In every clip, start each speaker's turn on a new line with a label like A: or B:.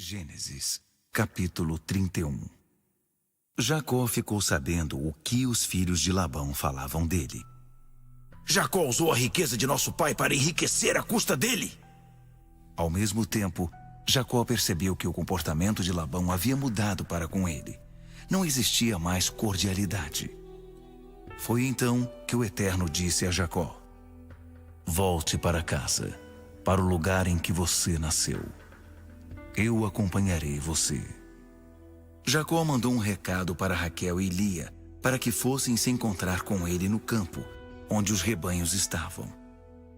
A: Gênesis, capítulo 31. Jacó ficou sabendo o que os filhos de Labão falavam dele.
B: Jacó usou a riqueza de nosso pai para enriquecer à custa dele.
A: Ao mesmo tempo, Jacó percebeu que o comportamento de Labão havia mudado para com ele. Não existia mais cordialidade. Foi então que o Eterno disse a Jacó: "Volte para casa, para o lugar em que você nasceu. Eu acompanharei você." Jacó mandou um recado para Raquel e Lia, para que fossem se encontrar com ele no campo, onde os rebanhos estavam.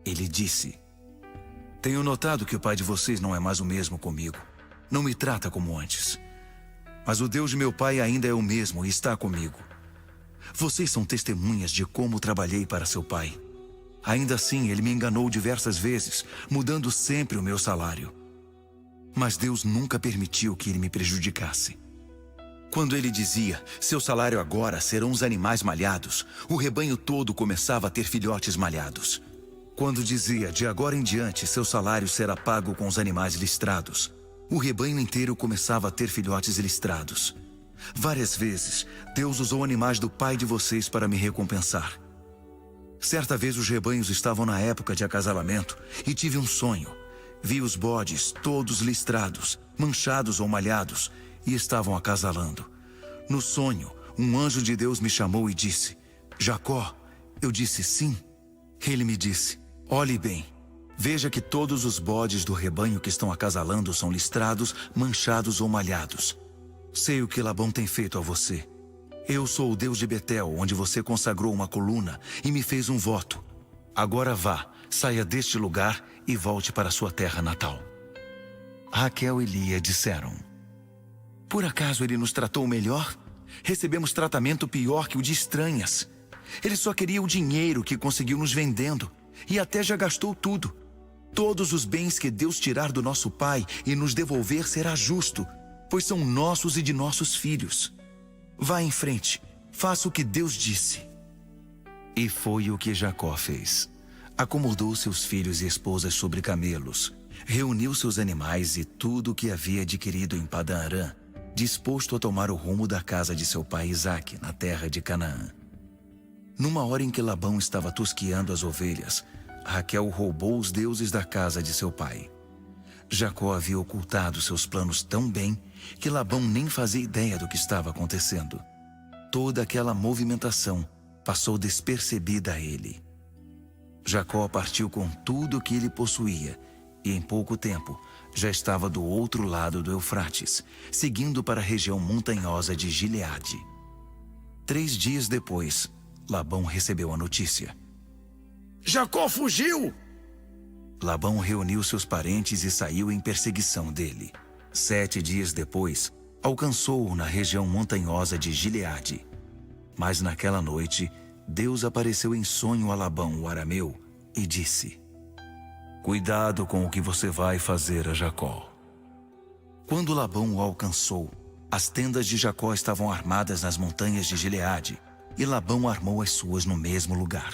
A: Ele disse: "Tenho notado que o pai de vocês não é mais o mesmo comigo. Não me trata como antes. Mas o Deus de meu pai ainda é o mesmo e está comigo. Vocês são testemunhas de como trabalhei para seu pai. Ainda assim, ele me enganou diversas vezes, mudando sempre o meu salário. Mas Deus nunca permitiu que ele me prejudicasse. Quando ele dizia, seu salário agora serão os animais malhados, o rebanho todo começava a ter filhotes malhados. Quando dizia, de agora em diante, seu salário será pago com os animais listrados, o rebanho inteiro começava a ter filhotes listrados. Várias vezes, Deus usou animais do pai de vocês para me recompensar. Certa vez os rebanhos estavam na época de acasalamento e tive um sonho. Vi os bodes todos listrados, manchados ou malhados, e estavam acasalando. No sonho, um anjo de Deus me chamou e disse: "Jacó." Eu disse sim. Ele me disse: "Olhe bem, veja que todos os bodes do rebanho que estão acasalando são listrados, manchados ou malhados. Sei o que Labão tem feito a você. Eu sou o Deus de Betel, onde você consagrou uma coluna e me fez um voto. Agora vá, saia deste lugar e volte para sua terra natal." Raquel e Lia disseram: "Por acaso ele nos tratou melhor? Recebemos tratamento pior que o de estranhas. Ele só queria o dinheiro que conseguiu nos vendendo, e até já gastou tudo. Todos os bens que Deus tirar do nosso pai e nos devolver será justo, pois são nossos e de nossos filhos. Vá em frente, faça o que Deus disse." E foi o que Jacó fez. Acomodou seus filhos e esposas sobre camelos, reuniu seus animais e tudo o que havia adquirido em Padã-Arã, disposto a tomar o rumo da casa de seu pai Isaque, na terra de Canaã. Numa hora em que Labão estava tosqueando as ovelhas, Raquel roubou os deuses da casa de seu pai. Jacó havia ocultado seus planos tão bem que Labão nem fazia ideia do que estava acontecendo. Toda aquela movimentação passou despercebida a ele. Jacó partiu com tudo o que ele possuía e em pouco tempo já estava do outro lado do Eufrates, seguindo para a região montanhosa de Gileade. 3 dias depois, Labão recebeu a notícia:
B: Jacó fugiu!
A: Labão reuniu seus parentes e saiu em perseguição dele. 7 dias depois, alcançou-o na região montanhosa de Gileade. Mas naquela noite, Deus apareceu em sonho a Labão, o arameu, e disse: "Cuidado com o que você vai fazer a Jacó." Quando Labão o alcançou, as tendas de Jacó estavam armadas nas montanhas de Gileade, e Labão armou as suas no mesmo lugar.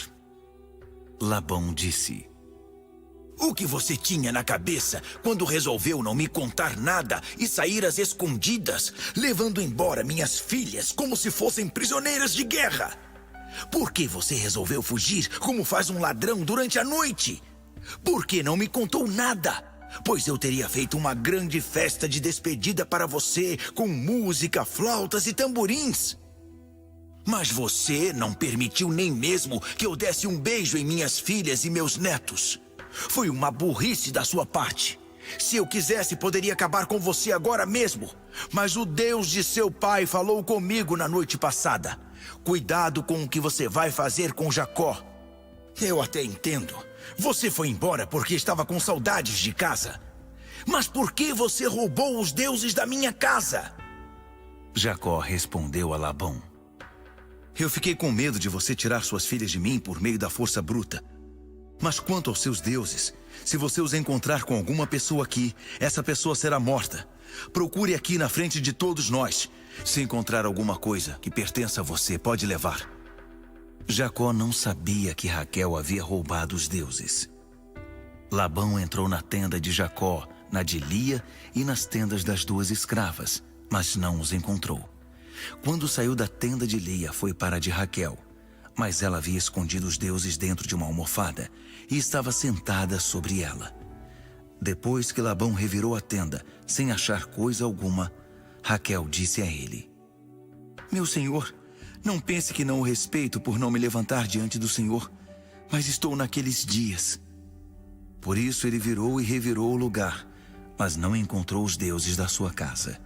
A: Labão disse:
B: "O que você tinha na cabeça quando resolveu não me contar nada e sair às escondidas, levando embora minhas filhas como se fossem prisioneiras de guerra? Por que você resolveu fugir como faz um ladrão durante a noite? Por que não me contou nada? Pois eu teria feito uma grande festa de despedida para você, com música, flautas e tamborins. Mas você não permitiu nem mesmo que eu desse um beijo em minhas filhas e meus netos. Foi uma burrice da sua parte. Se eu quisesse, poderia acabar com você agora mesmo. Mas o Deus de seu pai falou comigo na noite passada. Cuidado com o que você vai fazer com Jacó. Eu até entendo. Você foi embora porque estava com saudades de casa. Mas por que você roubou os deuses da minha casa?"
A: Jacó respondeu a Labão: "Eu fiquei com medo de você tirar suas filhas de mim por meio da força bruta. Mas quanto aos seus deuses, se você os encontrar com alguma pessoa aqui, essa pessoa será morta. Procure aqui na frente de todos nós. Se encontrar alguma coisa que pertença a você, pode levar." Jacó não sabia que Raquel havia roubado os deuses. Labão entrou na tenda de Jacó, na de Lia e nas tendas das 2 escravas, mas não os encontrou. Quando saiu da tenda de Lia, foi para a de Raquel, mas ela havia escondido os deuses dentro de uma almofada e estava sentada sobre ela. Depois que Labão revirou a tenda, sem achar coisa alguma, Raquel disse a ele: Meu senhor, não pense que não o respeito por não me levantar diante do Senhor, mas estou naqueles dias. Por isso ele virou e revirou o lugar, mas não encontrou os deuses da sua casa.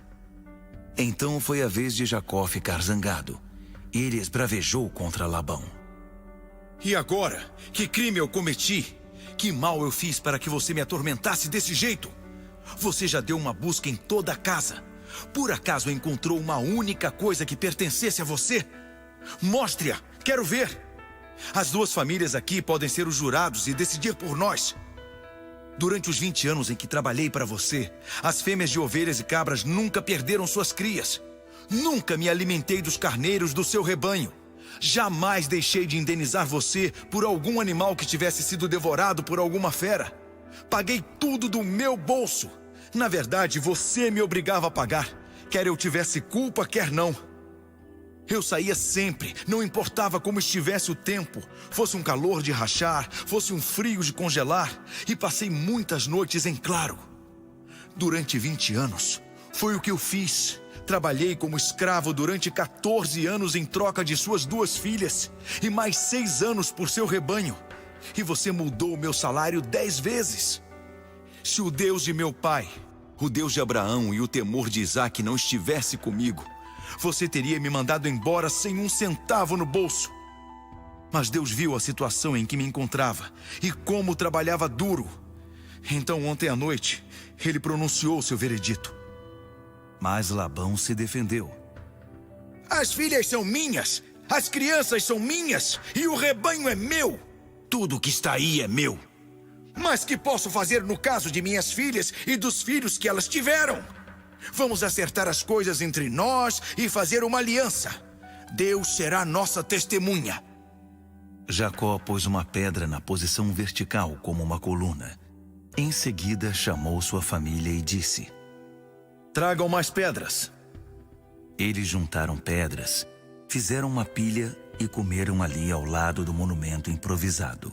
A: Então foi a vez de Jacó ficar zangado. Ele esbravejou contra Labão.
B: E agora, que crime eu cometi? Que mal eu fiz para que você me atormentasse desse jeito? Você já deu uma busca em toda a casa. Por acaso encontrou uma única coisa que pertencesse a você? Mostre-a, quero ver. As 2 famílias aqui podem ser os jurados e decidir por nós. Durante os 20 anos em que trabalhei para você, as fêmeas de ovelhas e cabras nunca perderam suas crias. Nunca me alimentei dos carneiros do seu rebanho. Jamais deixei de indenizar você por algum animal que tivesse sido devorado por alguma fera. Paguei tudo do meu bolso. Na verdade, você me obrigava a pagar, quer eu tivesse culpa, quer não. Eu saía sempre, não importava como estivesse o tempo, fosse um calor de rachar, fosse um frio de congelar, e passei muitas noites em claro. Durante 20 anos, foi o que eu fiz. Trabalhei como escravo durante 14 anos em troca de suas 2 filhas, e mais 6 anos por seu rebanho. E você mudou o meu salário 10 vezes. Se o Deus de meu pai, o Deus de Abraão e o temor de Isaque não estivesse comigo, você teria me mandado embora sem um centavo no bolso. Mas Deus viu a situação em que me encontrava e como trabalhava duro. Então ontem à noite, ele pronunciou seu veredito.
A: Mas Labão se defendeu.
B: As filhas são minhas, as crianças são minhas e o rebanho é meu. Tudo que está aí é meu. Mas que posso fazer no caso de minhas filhas e dos filhos que elas tiveram? Vamos acertar as coisas entre nós e fazer uma aliança. Deus será nossa testemunha.
A: Jacó pôs uma pedra na posição vertical como uma coluna. Em seguida chamou sua família e disse:
B: Tragam mais pedras.
A: Eles juntaram pedras, fizeram uma pilha e comeram ali ao lado do monumento improvisado.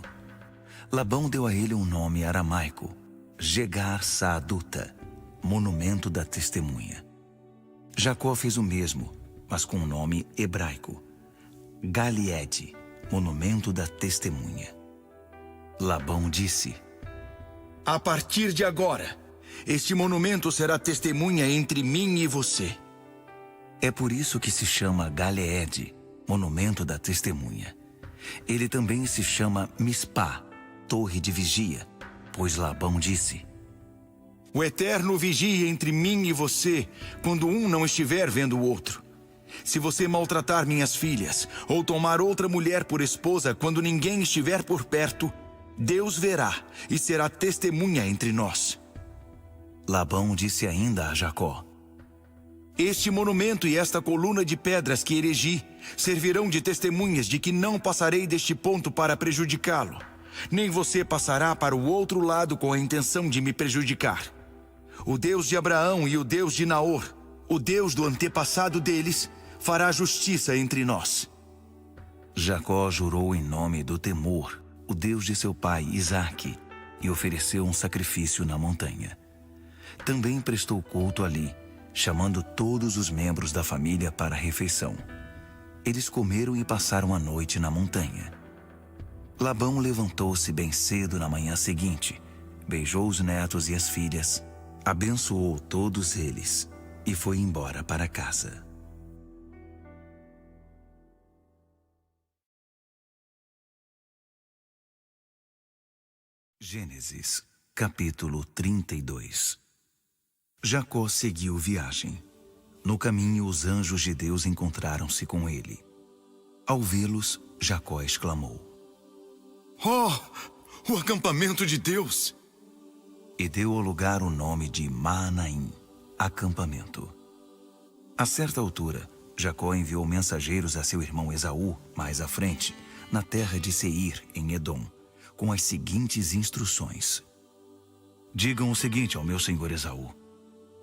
A: Labão deu a ele um nome aramaico, Jegar Saaduta, monumento da testemunha. Jacó fez o mesmo, mas com um nome hebraico, Galiede, monumento da testemunha. Labão disse:
B: A partir de agora, este monumento será testemunha entre mim e você.
A: É por isso que se chama Galeede, monumento da testemunha. Ele também se chama Mispá, torre de vigia, pois Labão disse:
B: O Eterno vigia entre mim e você, quando um não estiver vendo o outro. Se você maltratar minhas filhas, ou tomar outra mulher por esposa quando ninguém estiver por perto, Deus verá e será testemunha entre nós.
A: Labão disse ainda a Jacó:
B: Este monumento e esta coluna de pedras que erigi servirão de testemunhas de que não passarei deste ponto para prejudicá-lo. Nem você passará para o outro lado com a intenção de me prejudicar. O Deus de Abraão e o Deus de Naor, o Deus do antepassado deles, fará justiça entre nós.
A: Jacó jurou em nome do temor, o Deus de seu pai Isaque, e ofereceu um sacrifício na montanha. Também prestou culto ali, chamando todos os membros da família para a refeição. Eles comeram e passaram a noite na montanha. Labão levantou-se bem cedo na manhã seguinte, beijou os netos e as filhas, abençoou todos eles e foi embora para casa. Gênesis, capítulo 32. Jacó seguiu viagem. No caminho, os anjos de Deus encontraram-se com ele. Ao vê-los, Jacó exclamou:
B: Oh, o acampamento de Deus!
A: E deu ao lugar o nome de Maanaim, acampamento. A certa altura, Jacó enviou mensageiros a seu irmão Esaú, mais à frente, na terra de Seir, em Edom, com as seguintes instruções: Digam o seguinte ao meu senhor Esaú.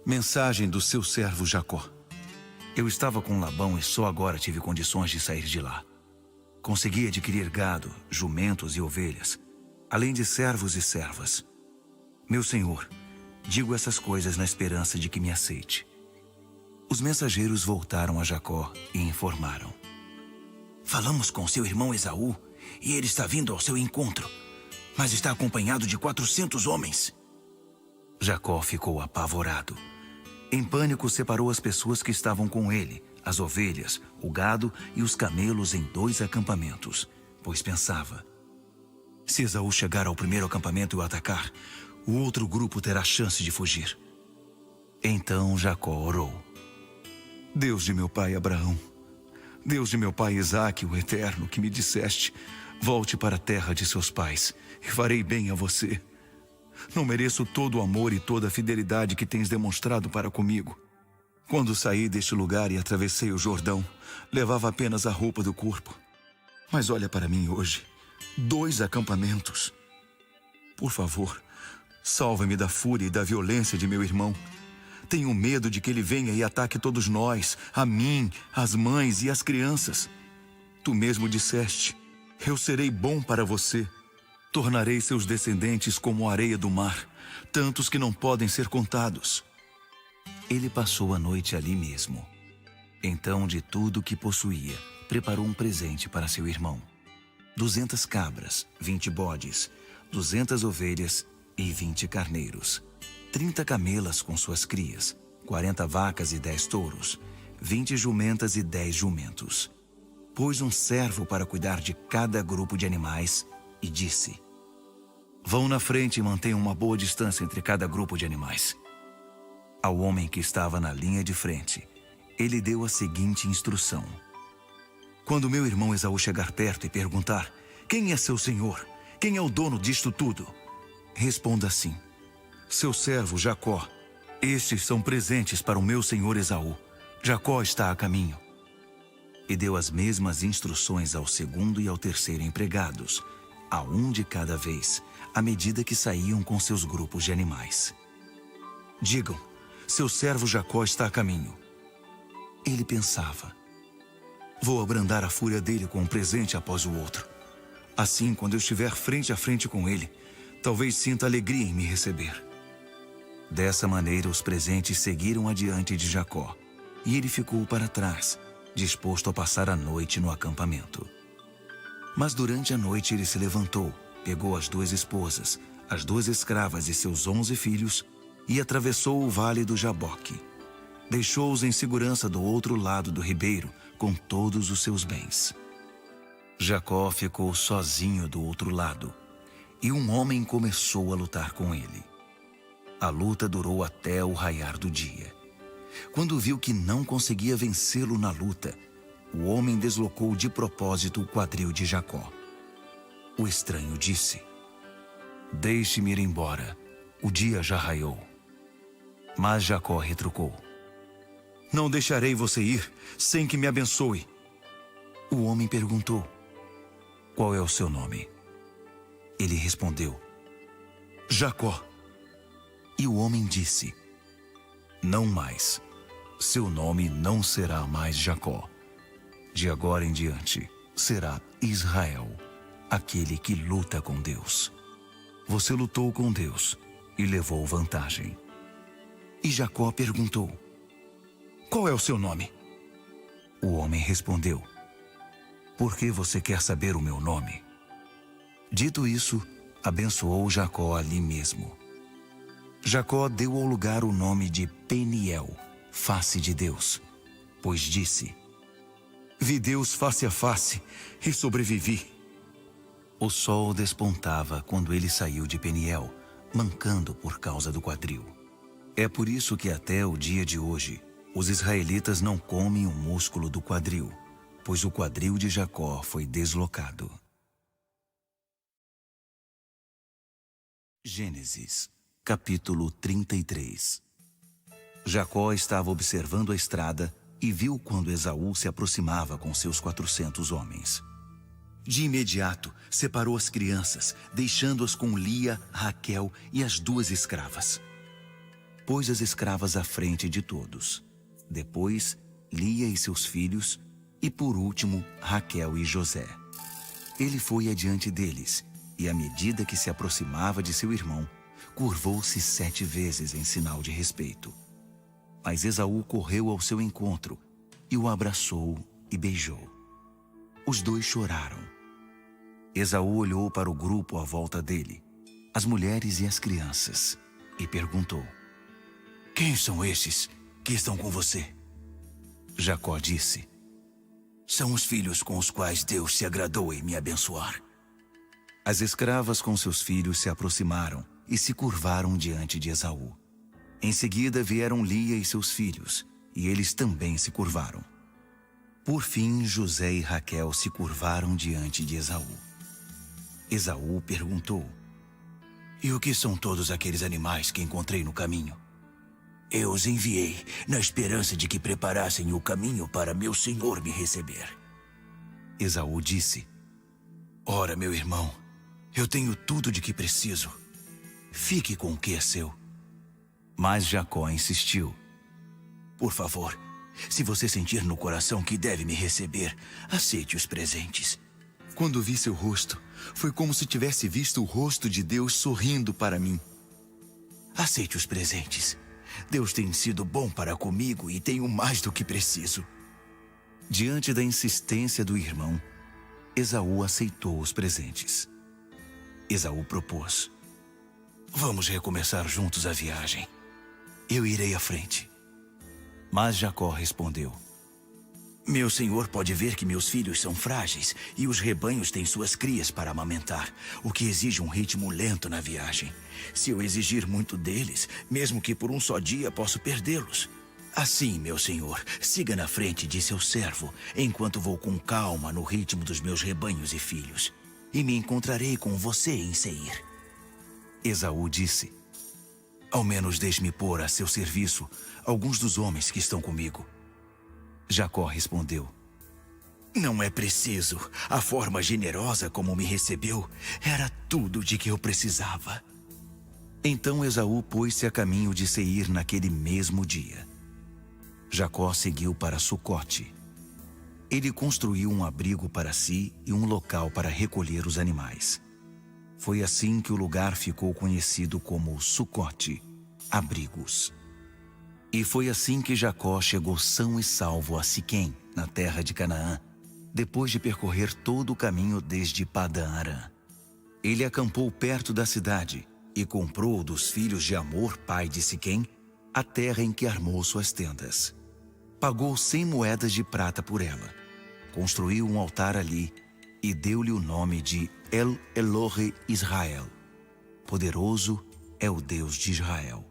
A: Mensagem do seu servo Jacó. Eu estava com Labão e só agora tive condições de sair de lá. Consegui adquirir gado, jumentos e ovelhas, além de servos e servas. Meu senhor, digo essas coisas na esperança de que me aceite. Os mensageiros voltaram a Jacó e informaram. Falamos com seu irmão Esaú e ele está vindo ao seu encontro, mas está acompanhado de 400 homens. Jacó ficou apavorado. Em pânico, separou as pessoas que estavam com ele, as ovelhas, o gado e os camelos em 2 acampamentos, pois pensava: se Esaú chegar ao primeiro acampamento e o atacar, o outro grupo terá chance de fugir. Então Jacó orou. Deus de meu pai Abraão, Deus de meu pai Isaque, o Eterno, que me disseste: volte para a terra de seus pais e farei bem a você. Não mereço todo o amor e toda a fidelidade que tens demonstrado para comigo. Quando saí deste lugar e atravessei o Jordão, levava apenas a roupa do corpo. Mas olha para mim hoje, 2 acampamentos. Por favor, salva-me da fúria e da violência de meu irmão. Tenho medo de que ele venha e ataque todos nós, a mim, as mães e as crianças. Tu mesmo disseste: eu serei bom para você. Tornarei seus descendentes como a areia do mar, tantos que não podem ser contados. Ele passou a noite ali mesmo. Então, de tudo que possuía, preparou um presente para seu irmão. 200 cabras, 20 bodes, 200 ovelhas e 20 carneiros. 30 camelas com suas crias, 40 vacas e 10 touros, 20 jumentas e 10 jumentos. Pôs um servo para cuidar de cada grupo de animais e disse: vão na frente e mantenham uma boa distância entre cada grupo de animais. Ao homem que estava na linha de frente, ele deu a seguinte instrução: quando meu irmão Esaú chegar perto e perguntar: quem é seu senhor? Quem é o dono disto tudo? Responda assim: seu servo Jacó. Estes são presentes para o meu senhor Esaú. Jacó está a caminho. E deu as mesmas instruções ao segundo e ao terceiro empregados, a um de cada vez, à medida que saíam com seus grupos de animais. Digam: seu servo Jacó está a caminho. Ele pensava: vou abrandar a fúria dele com um presente após o outro. Assim, quando eu estiver frente a frente com ele, talvez sinta alegria em me receber. Dessa maneira, os presentes seguiram adiante de Jacó, e ele ficou para trás, disposto a passar a noite no acampamento. Mas durante a noite ele se levantou, pegou as 2 esposas, as 2 escravas e seus 11 filhos, e atravessou o vale do Jaboque. Deixou-os em segurança do outro lado do ribeiro, com todos os seus bens. Jacó ficou sozinho do outro lado, e um homem começou a lutar com ele. A luta durou até o raiar do dia. Quando viu que não conseguia vencê-lo na luta, o homem deslocou de propósito o quadril de Jacó. O estranho disse: deixe-me ir embora, o dia já raiou. Mas Jacó retrucou: não deixarei você ir sem que me abençoe. O homem perguntou: qual é o seu nome? Ele respondeu: Jacó. E o homem disse: não mais. Seu nome não será mais Jacó. De agora em diante, será Israel, aquele que luta com Deus. Você lutou com Deus e levou vantagem. E Jacó perguntou: qual é o seu nome? O homem respondeu: por que você quer saber o meu nome? Dito isso, abençoou Jacó ali mesmo. Jacó deu ao lugar o nome de Peniel, face de Deus, pois disse: vi Deus face a face e sobrevivi. O sol despontava quando ele saiu de Peniel, mancando por causa do quadril. É por isso que até o dia de hoje, os israelitas não comem o músculo do quadril, pois o quadril de Jacó foi deslocado. Gênesis, capítulo 33. Jacó estava observando a estrada e viu quando Esaú se aproximava com seus 400 homens. De imediato, separou as crianças, deixando-as com Lia, Raquel e as 2 escravas. Pôs as escravas à frente de todos. Depois, Lia e seus filhos, e por último, Raquel e José. Ele foi adiante deles, e à medida que se aproximava de seu irmão, curvou-se 7 vezes em sinal de respeito. Mas Esaú correu ao seu encontro, e o abraçou e beijou. Os 2 choraram. Esaú olhou para o grupo à volta dele, as mulheres e as crianças, e perguntou: "Quem são esses que estão com você?" Jacó disse: "São os filhos com os quais Deus se agradou em me abençoar." As escravas com seus filhos se aproximaram e se curvaram diante de Esaú. Em seguida vieram Lia e seus filhos, e eles também se curvaram. Por fim, José e Raquel se curvaram diante de Esaú. Esaú perguntou: "E o que são todos aqueles animais que encontrei no caminho?" "Eu os enviei na esperança de que preparassem o caminho para meu senhor me receber." Esaú disse: "Ora, meu irmão, eu tenho tudo de que preciso. Fique com o que é seu." Mas Jacó insistiu: "Por favor, se você sentir no coração que deve me receber, aceite os presentes." Quando vi seu rosto, foi como se tivesse visto o rosto de Deus sorrindo para mim. "Aceite os presentes. Deus tem sido bom para comigo e tenho mais do que preciso." Diante da insistência do irmão, Esaú aceitou os presentes. Esaú propôs: "Vamos recomeçar juntos a viagem. Eu irei à frente." Mas Jacó respondeu: "Meu senhor pode ver que meus filhos são frágeis e os rebanhos têm suas crias para amamentar, o que exige um ritmo lento na viagem. Se eu exigir muito deles, mesmo que por um só dia, posso perdê-los. Assim, meu senhor, siga na frente de seu servo, enquanto vou com calma no ritmo dos meus rebanhos e filhos, e me encontrarei com você em Seir." Esaú disse: "Ao menos deixe-me pôr a seu serviço alguns dos homens que estão comigo." Jacó respondeu: "Não é preciso. A forma generosa como me recebeu era tudo de que eu precisava." Então Esaú pôs-se a caminho de Seir naquele mesmo dia. Jacó seguiu para Sucote. Ele construiu um abrigo para si e um local para recolher os animais. Foi assim que o lugar ficou conhecido como Sucote, abrigos. E foi assim que Jacó chegou são e salvo a Siquém, na terra de Canaã, depois de percorrer todo o caminho desde Padã-Arã. Ele acampou perto da cidade e comprou dos filhos de Amor, pai de Siquém, a terra em que armou suas tendas. Pagou 100 moedas de prata por ela, construiu um altar ali e deu-lhe o nome de El-Elohe Israel. Poderoso é o Deus de Israel.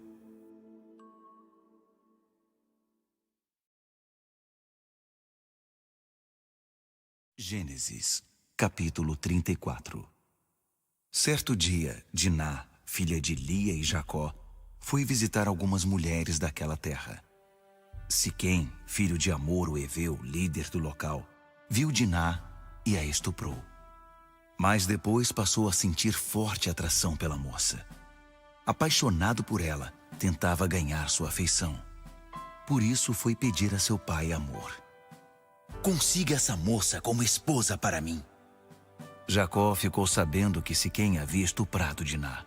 A: Gênesis, capítulo 34. Certo dia, Diná, filha de Lia e Jacó, foi visitar algumas mulheres daquela terra. Siquém, filho de Amor, o heveu, líder do local, viu Diná e a estuprou. Mas depois passou a sentir forte atração pela moça. Apaixonado por ela, tentava ganhar sua afeição. Por isso foi pedir a seu pai Amor: "Consiga essa moça como esposa para mim." Jacó ficou sabendo que Siquém havia estuprado Diná.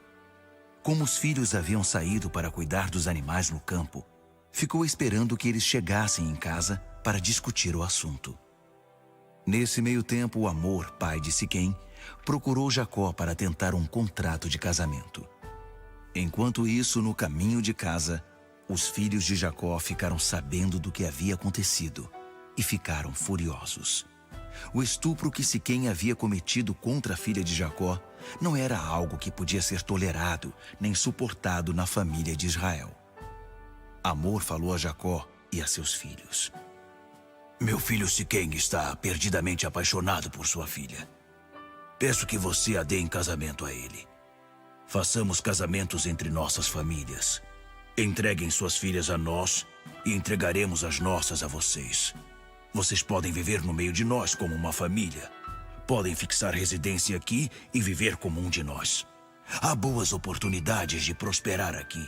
A: Como os filhos haviam saído para cuidar dos animais no campo, ficou esperando que eles chegassem em casa para discutir o assunto. Nesse meio tempo, o Amor, pai de Siquém, procurou Jacó para tentar um contrato de casamento. Enquanto isso, no caminho de casa, os filhos de Jacó ficaram sabendo do que havia acontecido e ficaram furiosos. O estupro que Siquém havia cometido contra a filha de Jacó não era algo que podia ser tolerado nem suportado na família de Israel. Amor falou a Jacó e a seus filhos: "Meu filho Siquém está perdidamente apaixonado por sua filha. Peço que você a dê em casamento a ele. Façamos casamentos entre nossas famílias. Entreguem suas filhas a nós e entregaremos as nossas a vocês. Vocês podem viver no meio de nós como uma família.
B: Podem fixar residência aqui e viver como um de nós. Há boas oportunidades de prosperar aqui.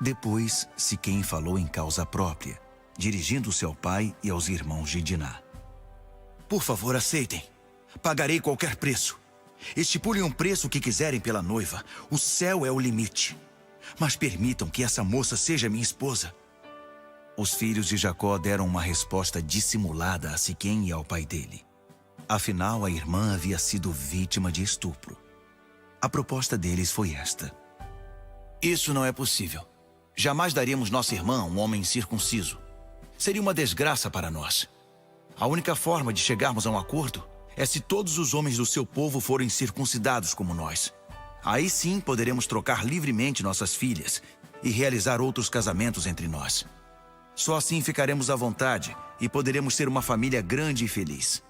A: Depois, Siquém falou em causa própria, dirigindo-se ao pai e aos irmãos de Diná.
B: Por favor, aceitem. Pagarei qualquer preço. Estipulem um preço que quiserem pela noiva. O céu é o limite. Mas permitam que essa moça seja minha esposa.
A: Os filhos de Jacó deram uma resposta dissimulada a Siquém e ao pai dele. Afinal, a irmã havia sido vítima de estupro. A proposta deles foi esta:
B: Isso não é possível. Jamais daríamos nossa irmã a um homem circunciso. Seria uma desgraça para nós. A única forma de chegarmos a um acordo é se todos os homens do seu povo forem circuncidados como nós. Aí sim poderemos trocar livremente nossas filhas e realizar outros casamentos entre nós. Só assim ficaremos à vontade e poderemos ser uma família grande e feliz.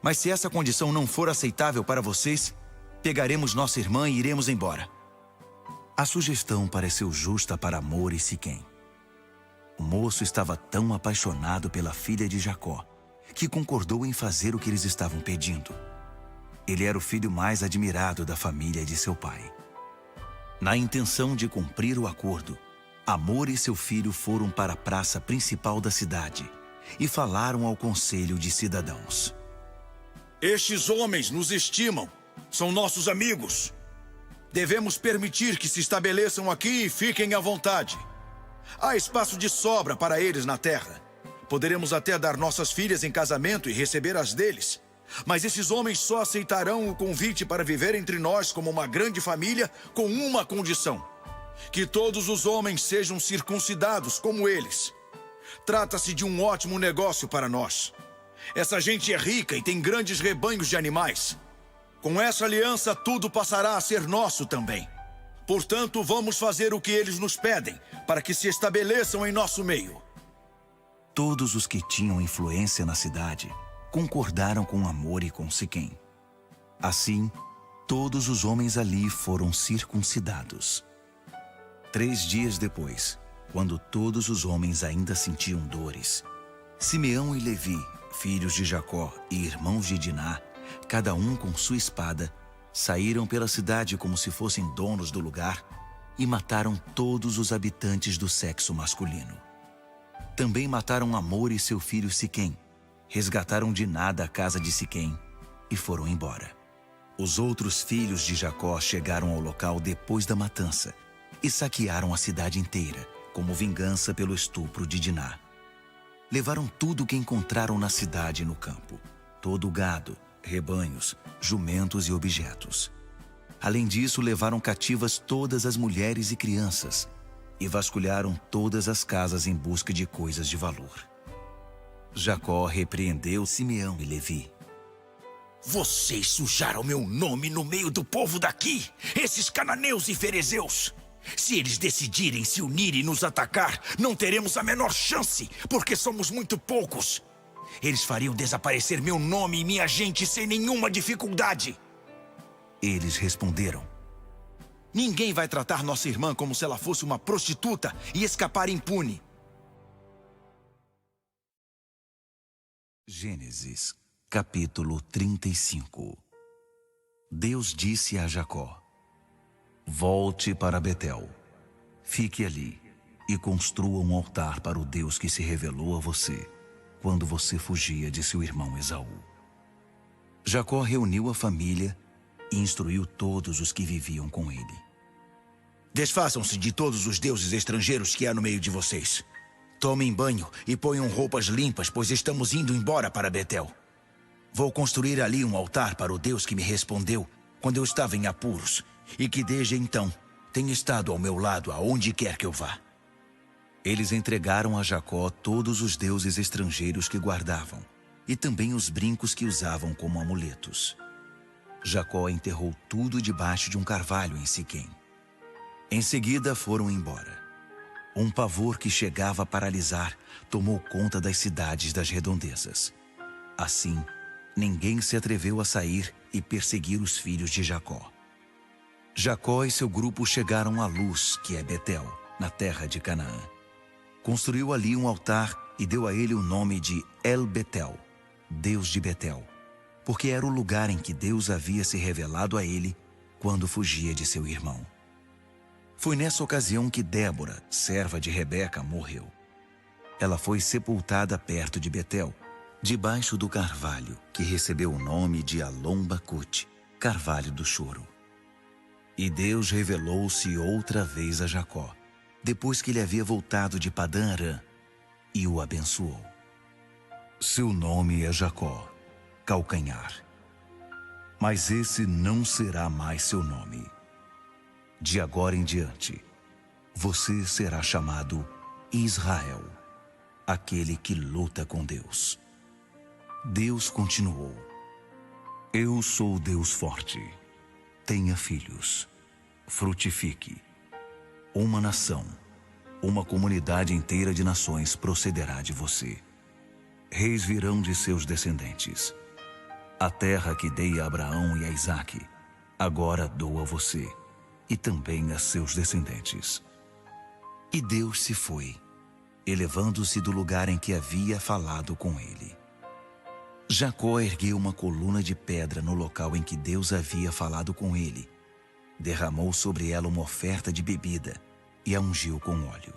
B: Mas se essa condição não for aceitável para vocês, pegaremos nossa irmã e iremos embora.
A: A sugestão pareceu justa para Hamor e Siquém. O moço estava tão apaixonado pela filha de Jacó que concordou em fazer o que eles estavam pedindo. Ele era o filho mais admirado da família de seu pai. Na intenção de cumprir o acordo, Hamor e seu filho foram para a praça principal da cidade e falaram ao conselho de cidadãos.
B: Estes homens nos estimam. São nossos amigos. Devemos permitir que se estabeleçam aqui e fiquem à vontade. Há espaço de sobra para eles na terra. Poderemos até dar nossas filhas em casamento e receber as deles. Mas esses homens só aceitarão o convite para viver entre nós como uma grande família com uma condição: que todos os homens sejam circuncidados como eles. Trata-se de um ótimo negócio para nós. Essa gente é rica e tem grandes rebanhos de animais. Com essa aliança, tudo passará a ser nosso também. Portanto, vamos fazer o que eles nos pedem, para que se estabeleçam em nosso meio.
A: Todos os que tinham influência na cidade concordaram com Hamor e com Siquém. Assim, todos os homens ali foram circuncidados. 3 dias depois, quando todos os homens ainda sentiam dores, Simeão e Levi, filhos de Jacó e irmãos de Diná, cada um com sua espada, saíram pela cidade como se fossem donos do lugar e mataram todos os habitantes do sexo masculino. Também mataram Hamor e seu filho Siquém, resgataram Diná da casa de Siquém e foram embora. Os outros filhos de Jacó chegaram ao local depois da matança e saquearam a cidade inteira, como vingança pelo estupro de Diná. Levaram tudo o que encontraram na cidade e no campo, todo o gado, rebanhos, jumentos e objetos. Além disso, levaram cativas todas as mulheres e crianças e vasculharam todas as casas em busca de coisas de valor. Jacó repreendeu Simeão e Levi.
B: Vocês sujaram meu nome no meio do povo daqui, esses cananeus e ferezeus. Se eles decidirem se unir e nos atacar, não teremos a menor chance, porque somos muito poucos. Eles fariam desaparecer meu nome e minha gente sem nenhuma dificuldade.
A: Eles responderam:
B: Ninguém vai tratar nossa irmã como se ela fosse uma prostituta e escapar impune.
A: Gênesis, capítulo 35. Deus disse a Jacó: Volte para Betel, fique ali e construa um altar para o Deus que se revelou a você quando você fugia de seu irmão Esaú. Jacó reuniu a família e instruiu todos os que viviam com ele.
B: Desfaçam-se de todos os deuses estrangeiros que há no meio de vocês. Tomem banho e ponham roupas limpas, pois estamos indo embora para Betel. Vou construir ali um altar para o Deus que me respondeu quando eu estava em apuros e que desde então tem estado ao meu lado aonde quer que eu vá.
A: Eles entregaram a Jacó todos os deuses estrangeiros que guardavam e também os brincos que usavam como amuletos. Jacó enterrou tudo debaixo de um carvalho em Siquém. Em seguida foram embora. Um pavor que chegava a paralisar tomou conta das cidades das redondezas. Assim, ninguém se atreveu a sair e perseguir os filhos de Jacó. Jacó e seu grupo chegaram à Luz, que é Betel, na terra de Canaã. Construiu ali um altar e deu a ele o nome de El Betel, Deus de Betel, porque era o lugar em que Deus havia se revelado a ele quando fugia de seu irmão. Foi nessa ocasião que Débora, serva de Rebeca, morreu. Ela foi sepultada perto de Betel, debaixo do carvalho, que recebeu o nome de Alon Bacute, carvalho do choro. E Deus revelou-se outra vez a Jacó, depois que ele havia voltado de Padã Arã, e o abençoou. Seu nome é Jacó, calcanhar. Mas esse não será mais seu nome. De agora em diante, você será chamado Israel, aquele que luta com Deus. Deus continuou: Eu sou Deus forte. Tenha filhos. Frutifique. Uma nação, uma comunidade inteira de nações procederá de você. Reis virão de seus descendentes. A terra que dei a Abraão e a Isaque, agora dou a você, e também a seus descendentes. E Deus se foi, elevando-se do lugar em que havia falado com ele. Jacó ergueu uma coluna de pedra no local em que Deus havia falado com ele, derramou sobre ela uma oferta de bebida e a ungiu com óleo.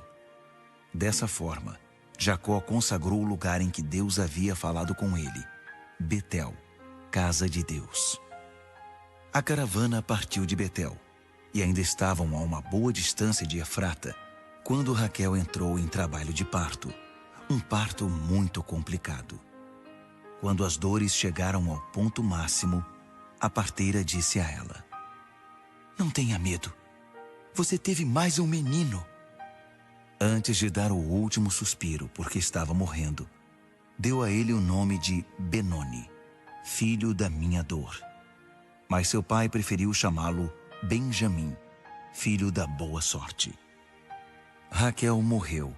A: Dessa forma, Jacó consagrou o lugar em que Deus havia falado com ele, Betel, casa de Deus. A caravana partiu de Betel e ainda estavam a uma boa distância de Efrata, quando Raquel entrou em trabalho de parto, um parto muito complicado. Quando as dores chegaram ao ponto máximo, a parteira disse a ela: Não tenha medo, você teve mais um menino. Antes de dar o último suspiro, porque estava morrendo, deu a ele o nome de Benoni, filho da minha dor. Mas seu pai preferiu chamá-lo Benjamim, filho da boa sorte. Raquel morreu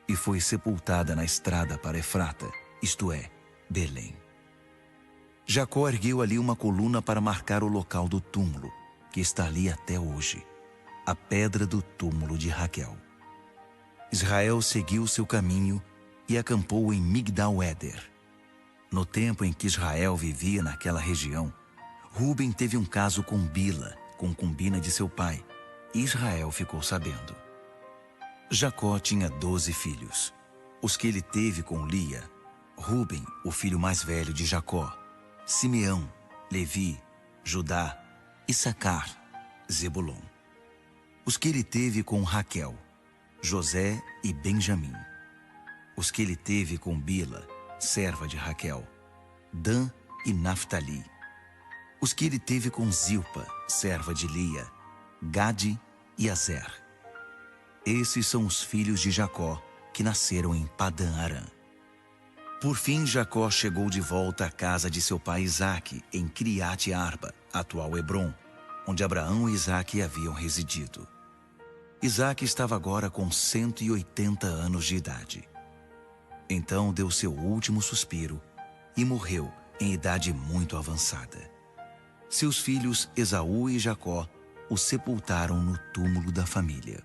A: e foi sepultada na estrada para Efrata, isto é, Belém. Jacó ergueu ali uma coluna para marcar o local do túmulo, que está ali até hoje, a pedra do túmulo de Raquel. Israel seguiu seu caminho e acampou em Migdal-Éder. No tempo em que Israel vivia naquela região, Ruben teve um caso com Bila, concubina de seu pai, e Israel ficou sabendo. Jacó tinha 12 filhos. Os que ele teve com Lia: Ruben, o filho mais velho de Jacó, Simeão, Levi, Judá, Issacar, Zebulon. Os que ele teve com Raquel: José e Benjamim. Os que ele teve com Bila, serva de Raquel: Dan e Naftali. Os que ele teve com Zilpa, serva de Lia: Gade e Azer. Esses são os filhos de Jacó, que nasceram em Padã Arã. Por fim, Jacó chegou de volta à casa de seu pai Isaque, em Criate Arba, atual Hebrom, onde Abraão e Isaque haviam residido. Isaque estava agora com 180 anos de idade. Então deu seu último suspiro e morreu em idade muito avançada. Seus filhos Esaú e Jacó o sepultaram no túmulo da família.